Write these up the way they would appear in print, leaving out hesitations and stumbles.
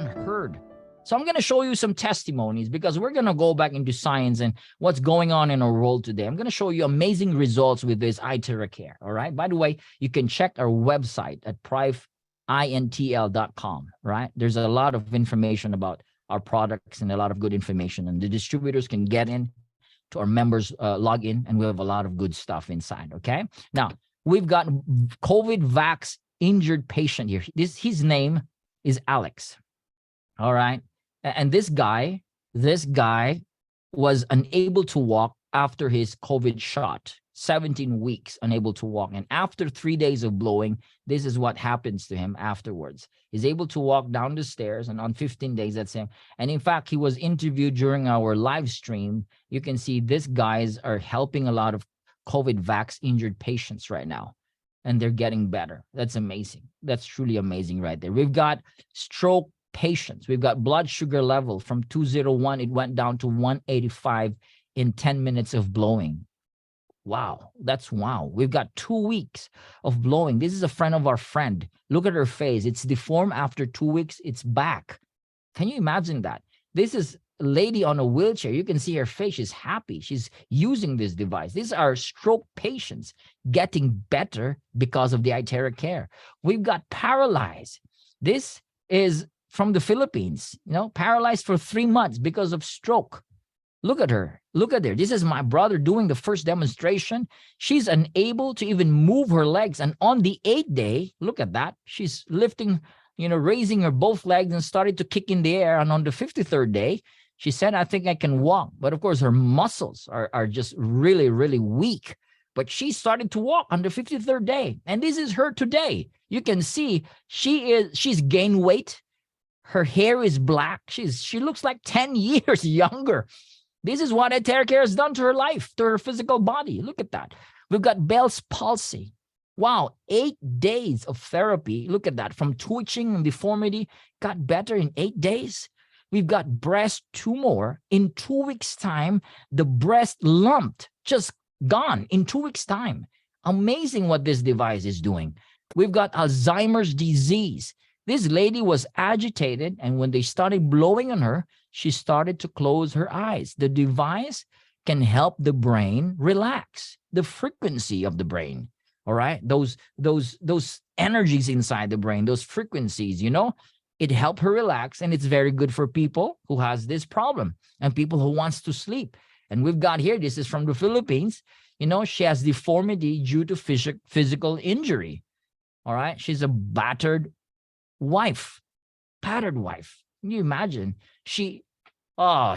unheard. So I'm going to show you some testimonies because we're going to go back into science and what's going on in our world today. I'm going to show you amazing results with this Iteracare. All right. By the way, you can check our website at priveintl.com. Right. There's a lot of information about our products and a lot of good information, and the distributors can get in to our members, log in, and we have a lot of good stuff inside. Okay. Now we've got COVID vax injured patient here. His name is Alex. All right. And this guy was unable to walk after his COVID shot, 17 weeks unable to walk. And after 3 days of blowing, this is what happens to him afterwards. He's able to walk down the stairs, and on 15 days, that's him. And in fact, he was interviewed during our live stream. You can see these guys are helping a lot of COVID vax injured patients right now, and they're getting better. That's amazing. That's truly amazing right there. We've got stroke patients. We've got blood sugar level from 201. It went down to 185 in 10 minutes of blowing. Wow. That's wow. We've got 2 weeks of blowing. This is a friend of our friend. Look at her face. It's deformed after 2 weeks. It's back. Can you imagine that? This is a lady on a wheelchair. You can see her face. She's happy. She's using this device. These are stroke patients getting better because of the Iteracare. We've got paralyzed. This is from the Philippines, paralyzed for 3 months because of stroke. Look at her. Look at her. This is my brother doing the first demonstration. She's unable to even move her legs. And on the 8th day, look at that. She's lifting, raising her both legs and started to kick in the air. And on the 53rd day, she said, I think I can walk. But of course, her muscles are just really, really weak. But she started to walk on the 53rd day. And this is her today. You can see she's gained weight. Her hair is black. She looks like 10 years younger. This is what Iteracare has done to her life, to her physical body. Look at that. We've got Bell's palsy. Wow, 8 days of therapy. Look at that. From twitching and deformity, got better in 8 days. We've got breast tumor. In 2 weeks' time, the breast lumped, just gone in 2 weeks' time. Amazing what this device is doing. We've got Alzheimer's disease. This lady was agitated, and when they started blowing on her, she started to close her eyes. The device can help the brain relax, the frequency of the brain. All right, those energies inside the brain, those frequencies, it helped her relax, and it's very good for people who has this problem and people who wants to sleep. And we've got here, this is from the Philippines. She has deformity due to physical injury. All right, she's a battered wife. Can you imagine? She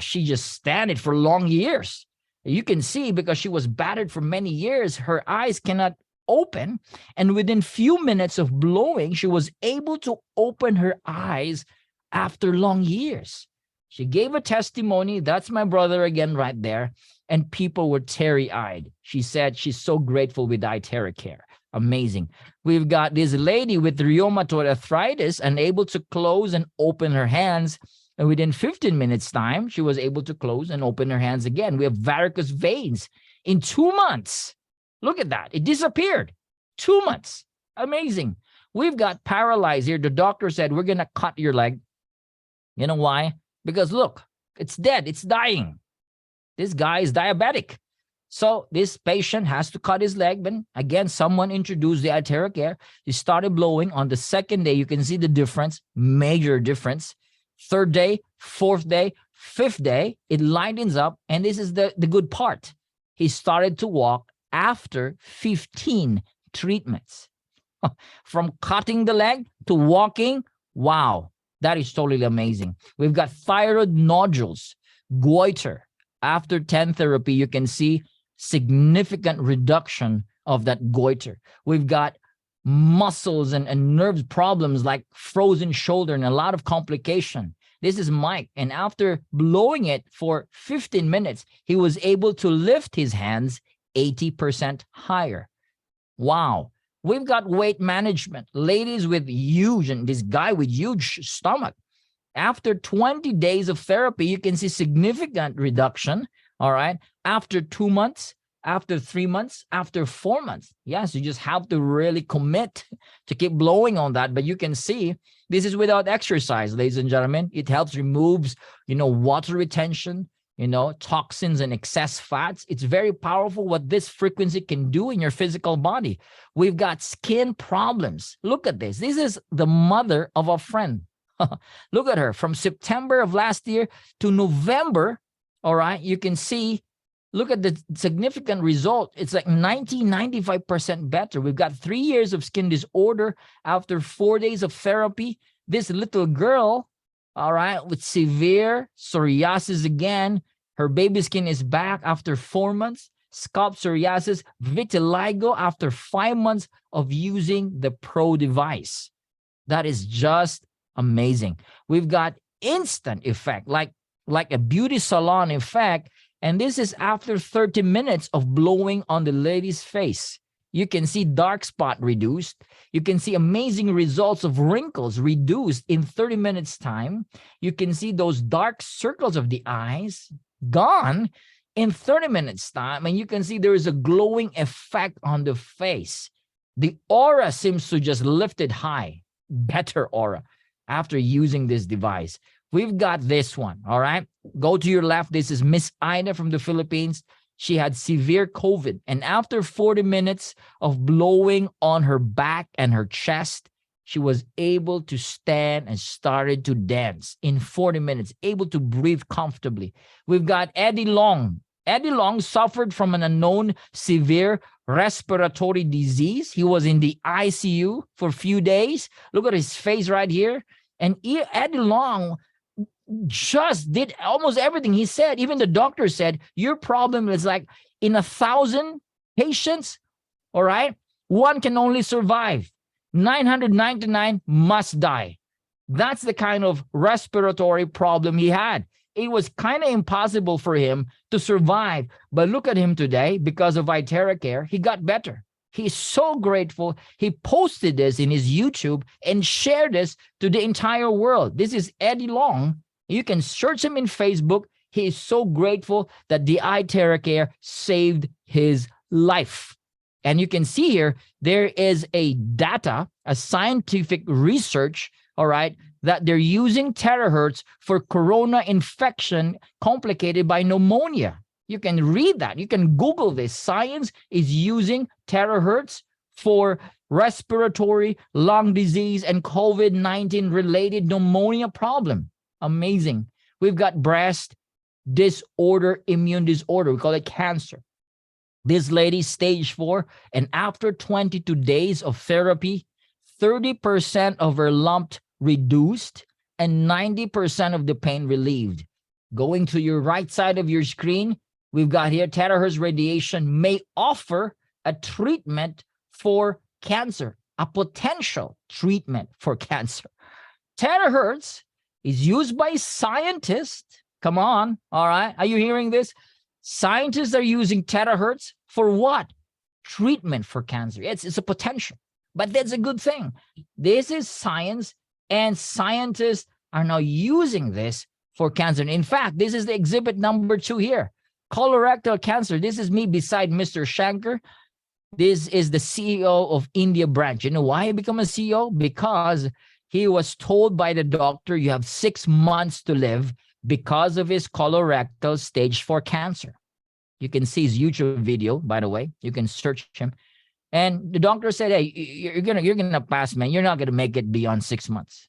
just stand it for long years. You can see, because she was battered for many years, her eyes cannot open, and within few minutes of blowing, she was able to open her eyes after long years. She gave a testimony. That's my brother again right there, and people were teary-eyed. She said she's so grateful with Iteracare. Amazing. We've got this lady with rheumatoid arthritis, unable to close and open her hands. And within 15 minutes time, she was able to close and open her hands again. We have varicose veins in 2 months. Look at that. It disappeared. 2 months. Amazing. We've got paralyzed here. The doctor said, we're going to cut your leg. You know why? Because look, it's dead. It's dying. This guy is diabetic. So this patient has to cut his leg. But again, someone introduced the Iteracare. He started blowing. On the 2nd day, you can see the difference, major difference. 3rd day, 4th day, 5th day, it lightens up. And this is the good part. He started to walk after 15 treatments. From cutting the leg to walking. Wow, that is totally amazing. We've got thyroid nodules, goiter. After 10 therapy, you can see significant reduction of that goiter. We've got muscles and nerves problems like frozen shoulder and a lot of complication. This is Mike. And after blowing it for 15 minutes, he was able to lift his hands 80% higher. Wow. We've got weight management. Ladies with huge, and this guy with huge stomach. After 20 days of therapy, you can see significant reduction. All right. After 2 months, after 3 months, after 4 months. Yes, you just have to really commit to keep blowing on that. But you can see this is without exercise, ladies and gentlemen. It helps removes, water retention, toxins and excess fats. It's very powerful what this frequency can do in your physical body. We've got skin problems. Look at this. This is the mother of a friend. Look at her from September of last year to November. All right. You can see, look at the significant result. It's like 95% better. We've got 3 years of skin disorder after 4 days of therapy. This little girl, all right, with severe psoriasis again. Her baby skin is back after 4 months. Scalp psoriasis, vitiligo after 5 months of using the Pro device. That is just amazing. We've got instant effect, like a beauty salon effect. And this is after 30 minutes of blowing on the lady's face. You can see dark spot reduced. You can see amazing results of wrinkles reduced in 30 minutes time. You can see those dark circles of the eyes gone in 30 minutes time. And you can see there is a glowing effect on the face. The aura seems to just lift it high, better aura after using this device. We've got this one, all right? Go to your left. This is Miss Ida from the Philippines. She had severe COVID. And after 40 minutes of blowing on her back and her chest, she was able to stand and started to dance in 40 minutes, able to breathe comfortably. We've got Eddie Long. Eddie Long suffered from an unknown severe respiratory disease. He was in the ICU for a few days. Look at his face right here. And Eddie Long just did almost everything. He said, even the doctor said, your problem is like in 1,000 patients, all right, one can only survive. 999 must die. That's the kind of respiratory problem he had. It was kind of impossible for him to survive. But look at him today, because of Iteracare, he got better. He's so grateful. He posted this in his YouTube and shared this to the entire world. This is Eddie Long. You can search him in Facebook. He is so grateful that the Iteracare saved his life. And you can see here, there is a scientific research, all right, that they're using terahertz for corona infection complicated by pneumonia. You can read that. You can Google this. Science is using terahertz for respiratory, lung disease, and COVID-19 related pneumonia problem. Amazing. We've got breast disorder, immune disorder. We call it cancer. This lady, stage 4, and after 22 days of therapy, 30% of her lump reduced and 90% of the pain relieved. Going to your right side of your screen, we've got here terahertz radiation may offer a treatment for cancer, a potential treatment for cancer. Terahertz is used by scientists. Come on, all right? Are you hearing this? Scientists are using terahertz for what? Treatment for cancer. It's a potential, but that's a good thing. This is science, and scientists are now using this for cancer. In fact, this is the exhibit number 2 here. Colorectal cancer. This is me beside Mr. Shankar. This is the CEO of India branch. You know why he became a CEO? Because he was told by the doctor, you have 6 months to live because of his colorectal stage 4 cancer. You can see his YouTube video, by the way. You can search him. And the doctor said, hey, you're gonna pass, man. You're not gonna make it beyond 6 months.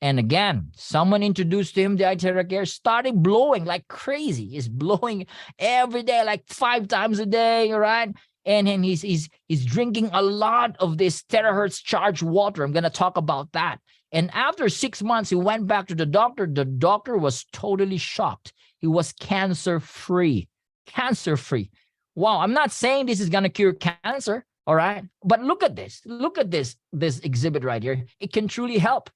And again, someone introduced to him the Iteracare, started blowing like crazy. He's blowing every day, like 5 times a day, all right? And he's drinking a lot of this terahertz charged water. I'm gonna talk about that. And after 6 months, he went back to the doctor. The doctor was totally shocked. He was cancer-free. Cancer-free. Wow, I'm not saying this is going to cure cancer, all right? But look at this. Look at this exhibit right here. It can truly help.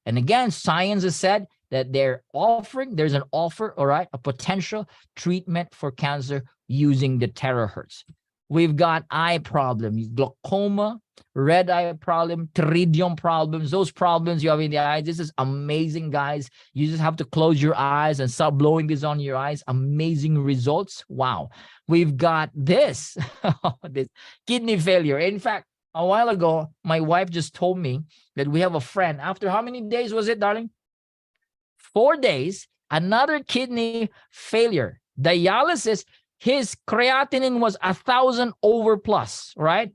And again, science has said that there's an offer, all right, a potential treatment for cancer using the terahertz. We've got eye problems, glaucoma, red eye problem, pterygium problems, those problems you have in the eyes. This is amazing, guys. You just have to close your eyes and start blowing this on your eyes. Amazing results. Wow. We've got this, this kidney failure. In fact, a while ago, my wife just told me that we have a friend. After how many days was it, darling? 4 days, another kidney failure. Dialysis, his creatinine was 1,000 over plus, right?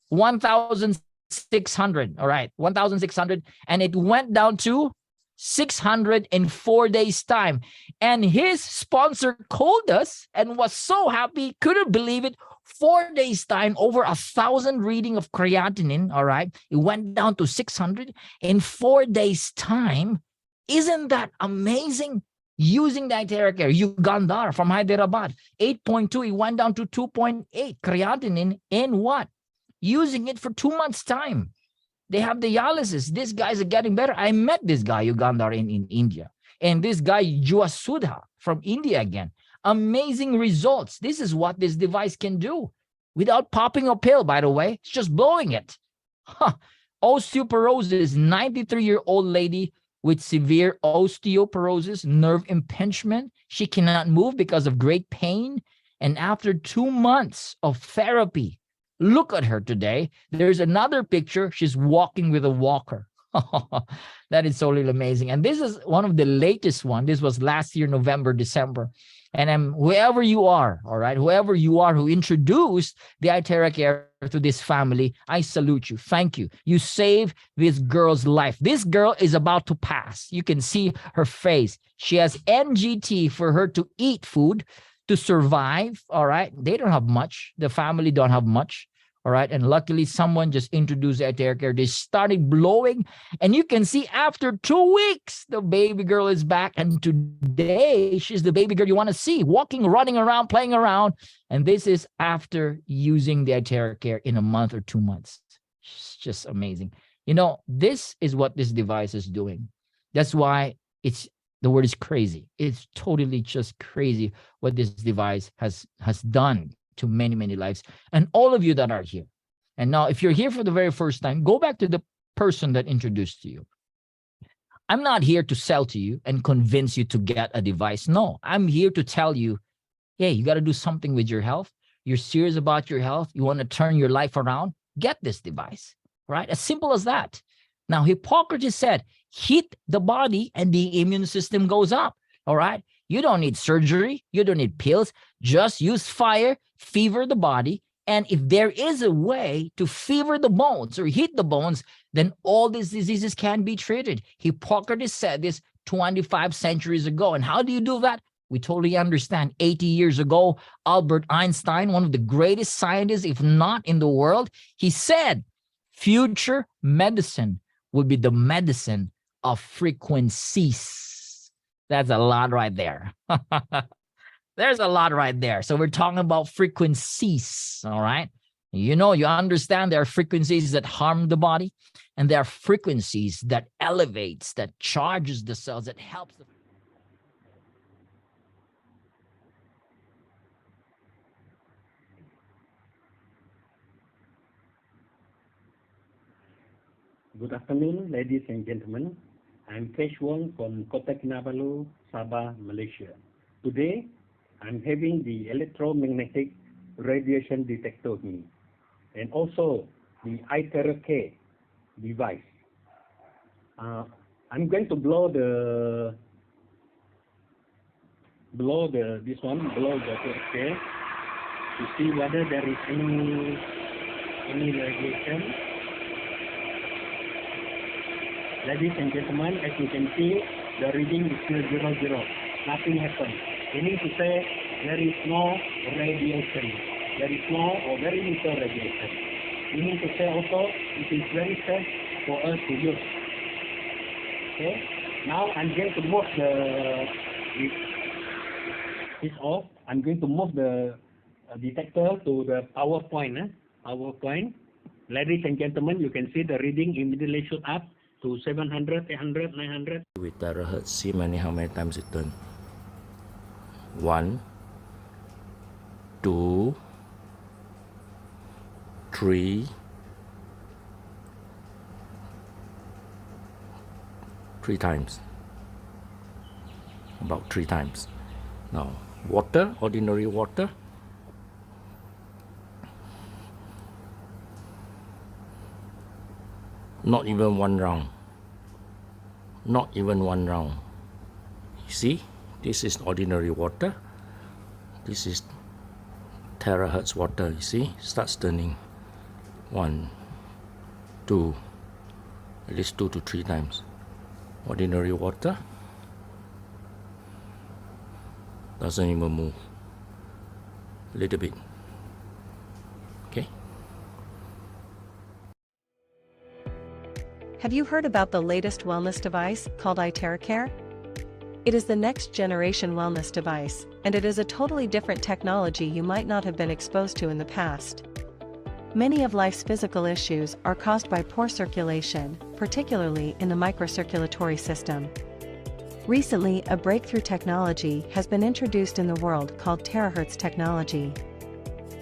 1,600, all right, 1,600, and it went down to 600 in 4 days' time. And his sponsor called us and was so happy, couldn't believe it. 4 days' time, over 1,000 reading of creatinine, all right, it went down to 600 in 4 days' time. Isn't that amazing? Using the Iteracare, Ugandar from Hyderabad, 8.2, it went down to 2.8 creatinine in what? Using it for 2 months' time. They have dialysis. These guys are getting better. I met this guy, Ugandar, in India. And this guy, Juasudha, from India again. Amazing results. This is what this device can do. Without popping a pill, by the way. It's just blowing it. Osteoporosis, 93-year-old lady with severe osteoporosis, nerve impingement. She cannot move because of great pain. And after 2 months of therapy, look at her today. There's another picture. She's walking with a walker. That is totally amazing. And this is one of the latest one. This was last year, November, December. And whoever you are, all right, whoever you are who introduced the Iteracare to this family, I salute you. Thank you. You saved this girl's life. This girl is about to pass. You can see her face. She has NGT for her to eat food, to survive, all right? They don't have much. The family don't have much, all right? And luckily, someone just introduced the Iteracare. They started blowing, and you can see after 2 weeks, the baby girl is back. And today, she's the baby girl you want to see, walking, running around, playing around. And this is after using the Iteracare in a month or 2 months. It's just amazing. You know, this is what this device is doing. That's why the word is crazy. It's totally just crazy what this device has done to many, many lives. And all of you that are here. And now, if you're here for the very first time, go back to the person that introduced to you. I'm not here to sell to you and convince you to get a device. No, I'm here to tell you, hey, you got to do something with your health. You're serious about your health. You want to turn your life around. Get this device, right? As simple as that. Now, Hippocrates said, heat the body and the immune system goes up, all right? You don't need surgery. You don't need pills. Just use fire, fever the body. And if there is a way to fever the bones or heat the bones, then all these diseases can be treated. Hippocrates said this 25 centuries ago. And how do you do that? We totally understand. 80 years ago, Albert Einstein, one of the greatest scientists, if not in the world, he said, future medicine will be the medicine of frequencies. That's a lot right there. There's a lot right there. So we're talking about frequencies, all right? You know, you understand there are frequencies that harm the body, and there are frequencies that elevates, that charges the cells, that helps the... Good afternoon, ladies and gentlemen. I'm Kesh Wong from Kota Kinabalu, Sabah, Malaysia. Today, I'm having the electromagnetic radiation detector here, and also the Iteracare device. I'm going to blow the Iteracare to see whether there is any radiation. Ladies and gentlemen, as you can see, the reading is still 0, 0. Nothing happened. Meaning to say there is no radiation. There is no or very little radiation. Meaning to say also it is very safe for us to use. Okay. Now I'm going to move this off. I'm going to move the detector to the power point. Power point. Ladies and gentlemen, you can see the reading immediately shoot up to 700, 800, 900. With terahertz, see how many times it turn. 1, 2, 3 times. About 3 times. Now, water, ordinary water. Not even one round. Not even one round. You see, this is ordinary water. This is terahertz water. You see, starts turning. 1, 2, at least 2 to 3 times. Ordinary water doesn't even move. A little bit. Okay. Have you heard about the latest wellness device called Iteracare? It is the next generation wellness device, and it is a totally different technology you might not have been exposed to in the past. Many of life's physical issues are caused by poor circulation, particularly in the microcirculatory system. Recently, a breakthrough technology has been introduced in the world called terahertz technology.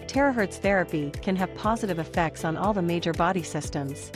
Terahertz therapy can have positive effects on all the major body systems.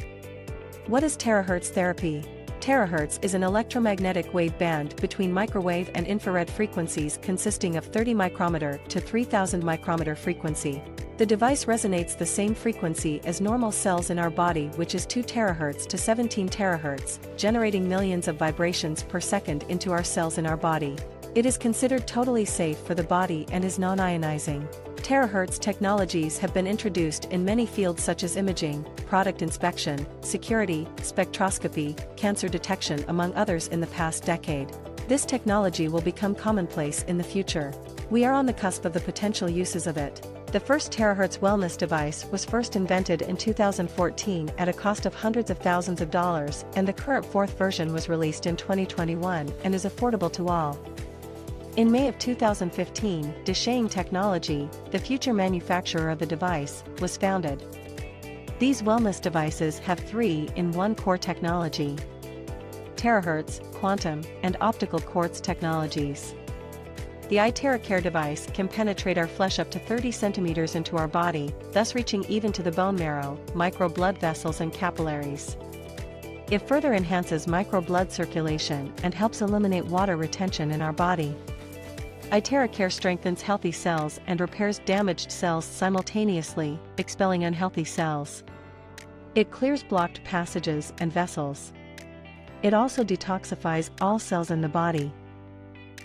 What is terahertz therapy? Terahertz is an electromagnetic wave band between microwave and infrared frequencies consisting of 30 micrometer to 3000 micrometer frequency. The device resonates the same frequency as normal cells in our body, which is 2 terahertz to 17 terahertz, generating millions of vibrations per second into our cells in our body. It is considered totally safe for the body and is non-ionizing. Terahertz technologies have been introduced in many fields such as imaging, product inspection, security, spectroscopy, cancer detection, among others in the past decade. This technology will become commonplace in the future. We are on the cusp of the potential uses of it. The first terahertz wellness device was first invented in 2014 at a cost of hundreds of thousands of dollars, and the current 4th version was released in 2021 and is affordable to all. In May of 2015, Desheng Technology, the future manufacturer of the device, was founded. These wellness devices have 3-in-1 core technology: terahertz, quantum, and optical quartz technologies. The Iteracare device can penetrate our flesh up to 30 centimeters into our body, thus reaching even to the bone marrow, micro blood vessels and capillaries. It further enhances micro blood circulation and helps eliminate water retention in our body. Iteracare strengthens healthy cells and repairs damaged cells simultaneously, expelling unhealthy cells. It clears blocked passages and vessels. It also detoxifies all cells in the body.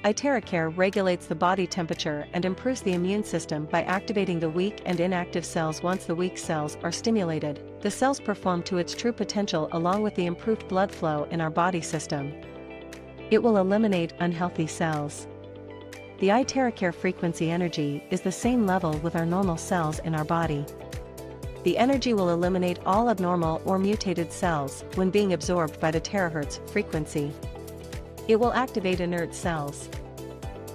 Iteracare regulates the body temperature and improves the immune system by activating the weak and inactive cells. Once the weak cells are stimulated, the cells perform to its true potential along with the improved blood flow in our body system. It will eliminate unhealthy cells. The Iteracare frequency energy is the same level with our normal cells in our body. The energy will eliminate all abnormal or mutated cells when being absorbed by the terahertz frequency. It will activate inert cells.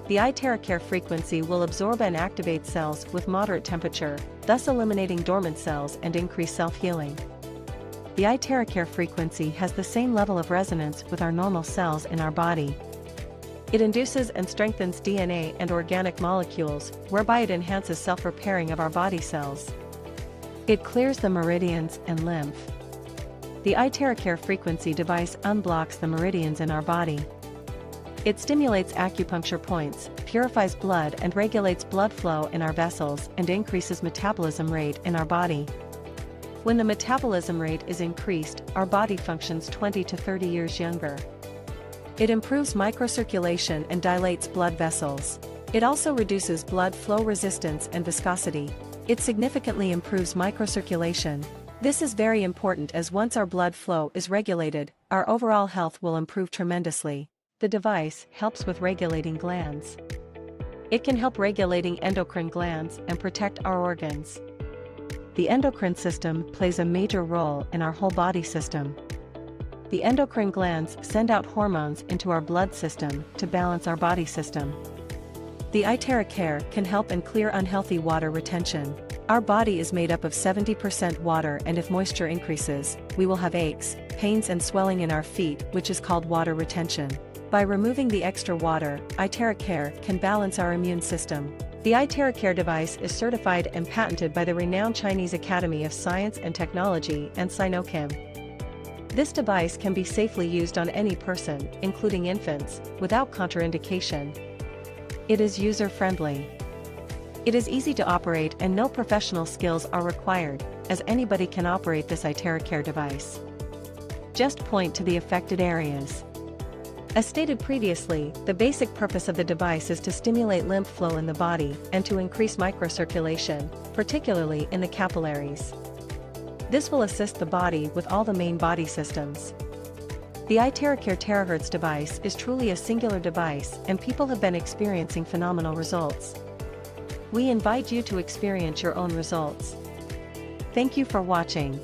The Iteracare frequency will absorb and activate cells with moderate temperature, thus eliminating dormant cells and increase self-healing. The Iteracare frequency has the same level of resonance with our normal cells in our body. It induces and strengthens DNA and organic molecules, whereby it enhances self-repairing of our body cells. It clears the meridians and lymph. The Iteracare frequency device unblocks the meridians in our body. It stimulates acupuncture points, purifies blood and regulates blood flow in our vessels, and increases metabolism rate in our body. When the metabolism rate is increased, our body functions 20 to 30 years younger. It improves microcirculation and dilates blood vessels. It also reduces blood flow resistance and viscosity. It significantly improves microcirculation. This is very important as once our blood flow is regulated, our overall health will improve tremendously. The device helps with regulating glands. It can help regulating endocrine glands and protect our organs. The endocrine system plays a major role in our whole body system. The endocrine glands send out hormones into our blood system to balance our body system. The Iteracare can help and clear unhealthy water retention. Our body is made up of 70% water, and if moisture increases, we will have aches, pains and swelling in our feet, which is called water retention. By removing the extra water, Iteracare can balance our immune system. The Iteracare device is certified and patented by the renowned Chinese Academy of Science and Technology and Sinochem. This device can be safely used on any person, including infants, without contraindication. It is user-friendly. It is easy to operate and no professional skills are required, as anybody can operate this Iteracare device. Just point to the affected areas. As stated previously, the basic purpose of the device is to stimulate lymph flow in the body and to increase microcirculation, particularly in the capillaries. This will assist the body with all the main body systems. The Iteracare terahertz device is truly a singular device and people have been experiencing phenomenal results. We invite you to experience your own results. Thank you for watching.